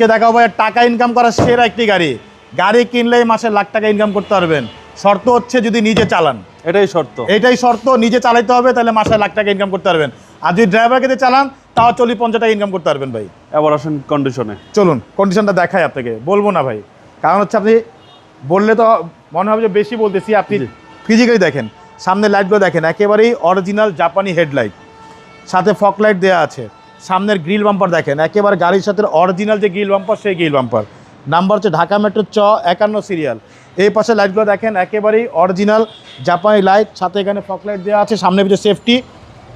আজকে দেখাবো ভাই টাকা ইনকাম করার সেরা একটি গাড়ি। গাড়ি কিনলেই মাসে লাখ টাকা ইনকাম করতে পারবেন। শর্ত হচ্ছে যদি নিজে চালান, এটাই শর্ত, নিজে চালাইতে হবে, তাহলে মাসে লাখ টাকা ইনকাম করতে পারবেন। আর যদি ড্রাইভারকে দিয়ে চালান তাও 40-50 টাকা ইনকাম করতে পারবেন ভাই। এবার আসেন কন্ডিশনে। চলুন কন্ডিশনটা দেখাই আপনাকে, বলবো না ভাই, কারণ হচ্ছে আপনি বললে তো মনে হবে যে বেশি বলতেছি। আপনি ফিজিক্যালি দেখেন, সামনে লাইটগুলো দেখেন, একেবারেই অরিজিনাল জাপানি হেডলাইট, সাথে ফক লাইট দেওয়া আছে। সামনের গ্রিল বাম্পার দেখেন, একেবারে গাড়ির সাথে অরিজিনাল যে গ্রিল বাম্পার সেই গ্রিল বাম্পার। নাম্বার হচ্ছে ঢাকা মেট্রো 51 সিরিয়াল। এই পাশে লাইটগুলো দেখেন, একেবারেই অরিজিনাল জাপানি লাইট, সাথে এখানে ফক লাইট দেওয়া আছে, সামনে পিছনে সেফটি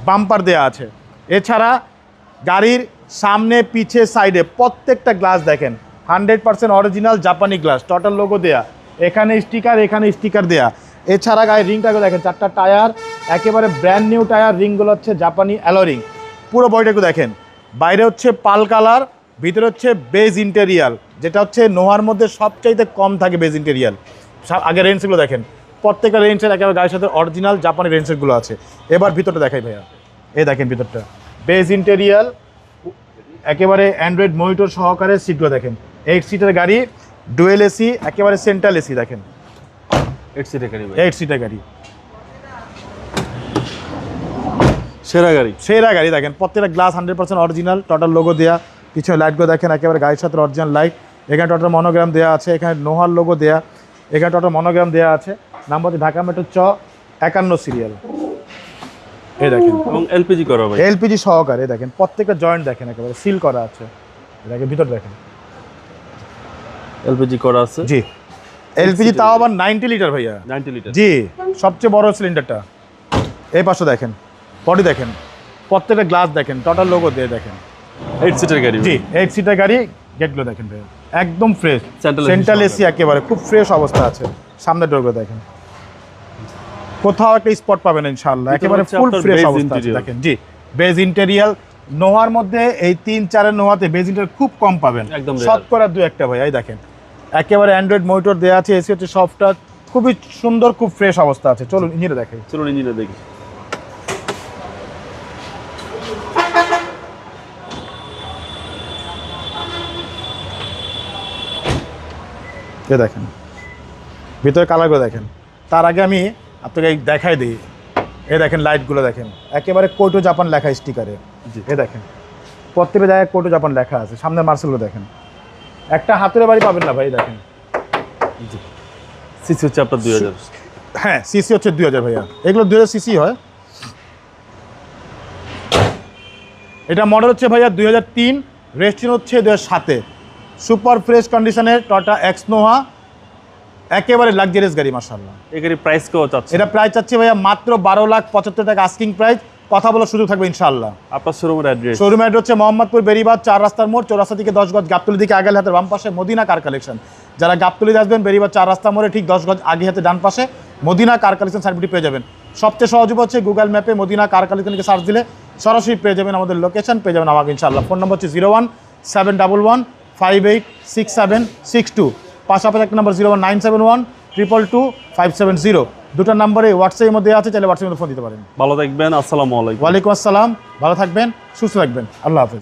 বাম্পার দেওয়া আছে। এছাড়া গাড়ির সামনে পিছে সাইডে প্রত্যেকটা গ্লাস দেখেন 100% অরিজিনাল জাপানি গ্লাস, টোটাল লোগো দেয়া, এখানে স্টিকার দেয়া। এছাড়া গাড়ির রিংটাকে দেখেন, 4টা টায়ার একেবারে ব্র্যান্ড নিউ টায়ার, রিংগুলো হচ্ছে জাপানি অ্যালো রিং। পুরো বডিটাকে দেখেন, বাইরে হচ্ছে পাল কালার, ভিতরে হচ্ছে বেজ ইন্টেরিয়াল, যেটা হচ্ছে নোহার মধ্যে সবচাইতে কম থাকে বেজ ইন্টেরিয়াল। আগে রেঞ্জগুলো দেখেন, প্রত্যেকটা রেঞ্জের একেবারে গাড়ির সাথে অরিজিনাল জাপানি রেঞ্জেরগুলো আছে। এবার ভিতরটা দেখাই ভাইয়া, এই দেখেন ভিতরটা বেজ ইন্টেরিয়াল, একেবারে অ্যান্ড্রয়েড মনিটর সহকারে। সিটগুলো দেখেন, 8 সিটের গাড়ি, ডুয়েল এসি, একেবারে সেন্ট্রাল এসি দেখেন, 8 সিটের গাড়ি সেরা গাড়ি দেখেন। প্রত্যেকটা গ্লাস 100% অরিজিনাল, টোটাল লোগো দেওয়া। পিছনে লাইটগুলো দেখেন, একেবারে গাড়ির সাথে অরিজিনাল লাইট। এখানে টোটাল মনোগ্রাম দেওয়া আছে, এখানে নোহার লোগো দেওয়া, এখানে টোটাল মনোগ্রাম দেওয়া আছে। নাম্বার হচ্ছে ঢাকা মেট্রো 51 সিরিয়াল। এই দেখেন, এবং এলপিজি করা ভাই, এলপিজি সহকারে দেখেন, প্রত্যেকটা জয়েন্ট দেখেন একেবারে সিল করা আছে। দেখেন ভিতর দেখেন, এলপিজি করা আছে। জি, এলপিজি তাও আবার 90 লিটার ভাইয়া, 90 লিটার, জি, সবচেয়ে বড় সিলিন্ডারটা। এই পাশে দেখেন, বডি দেখেন, প্রত্যেকটা গ্লাস দেখেন, টোটাল লোগো দিয়ে দেখেন। 8 সিটের গাড়ি, জি 8 সিটের গাড়ি। গেটগুলো দেখেন ভাইয়া, একদম ফ্রেশ, সেন্ট্রাল এসি একেবারে খুব ফ্রেশ অবস্থা আছে। সামনের ডোরগুলো দেখেন, কোথাও একটা স্পট পাবেন ইনশাআল্লাহ, একেবারে ফুল ফ্রেশ অবস্থা আছে দেখেন। জি, বেজ ইন্টেরিয়াল। নোহার মধ্যে এই 3-4 নোহাতে বেজ ইন্টেরিয়াল খুব কম পাবেন, শতকরা 2-1টা ভাই। এই দেখেন, একেবারে অ্যান্ড্রয়েড মনিটর দেওয়া আছে, এসি হচ্ছে সফটওয়্যার, খুবই সুন্দর, খুব ফ্রেশ অবস্থা আছে। চলুন ইঞ্জিনে দেখাই, চলুন ইঞ্জিনে দেখি। এ দেখেন ভিতরে কালারগুলো দেখেন। তার আগে আমি আপনাকে দেখাই দিই, এ দেখেন লাইটগুলো দেখেন, একেবারে কোটো জাপান লেখা স্টিকারে। এ দেখেন প্রত্যেকটা জায়গায় কোটো জাপান লেখা আছে। সামনে মার্সেলগুলো দেখেন, একটা হাতের বাড়ি পাবেন না ভাই। দেখেন সিসি হচ্ছে আপনার 2000, হ্যাঁ সিসি হচ্ছে 2000 ভাইয়া, এগুলো 2000 সিসি হয়। এটা মডেল হচ্ছে ভাইয়া 2003, রেজিস্ট্রেশন হচ্ছে 2007-এ। সুপার ফ্রেশ কন্ডিশনের টয়োটা এক্স নোহা, একেবারে লাক্সারিয়াস গাড়ি মাশাআল্লাহ। এই গাড়ি প্রাইস কত চাচ্ছেন? এটা প্রাইস চাচ্ছি ভাইয়া মাত্র 12,75,000 টাকা আস্কিং প্রাইস, কথা বলার সুযোগ থাকবে ইনশাআল্লাহ। আপনার শোরুমের অ্যাড্রেস? শোরুমের অ্যাড্রেস হচ্ছে মোহাম্মদপুর বেরিবাদ 4 রাস্তার মোড়, 4 রাস্তা থেকে 10 গজ গাবতলী দিকে আগে হাতের বাম পাশে মদিনা কার কালেকশন। যারা গাবতলীতে আসবেন বেরিবাদ 4 রাস্তা মোড়ে ঠিক 10 গজ আগে হাতে ডান পাশে মদিনা কার কালেকশন সার্ভিসটি পেয়ে যাবেন। সবচেয়ে সহজ হচ্ছে গুগল ম্যাপে মদিনা কার কালেকশনকে সার্চ দিলে সরাসরি পেয়ে যাবেন আমাদের লোকেশন, পেয়ে যাবেন আমাকে ইনশাআল্লাহ। ফোন নম্বর হচ্ছে 0171158662, পাশাপাশি একটা নাম্বার 019712225570। দুটো নাম্বারে হোয়াটসঅ্যাপের মধ্যে আছে, চাইলে হোয়াটসঅ্যাপে ফোন দিতে পারেন। ভালো থাকবেন, আসসালামু আলাইকুম। ওয়ালাইকুম আসসালাম, ভালো থাকবেন, সুস্থ থাকবেন, আল্লাহ হাফেজ।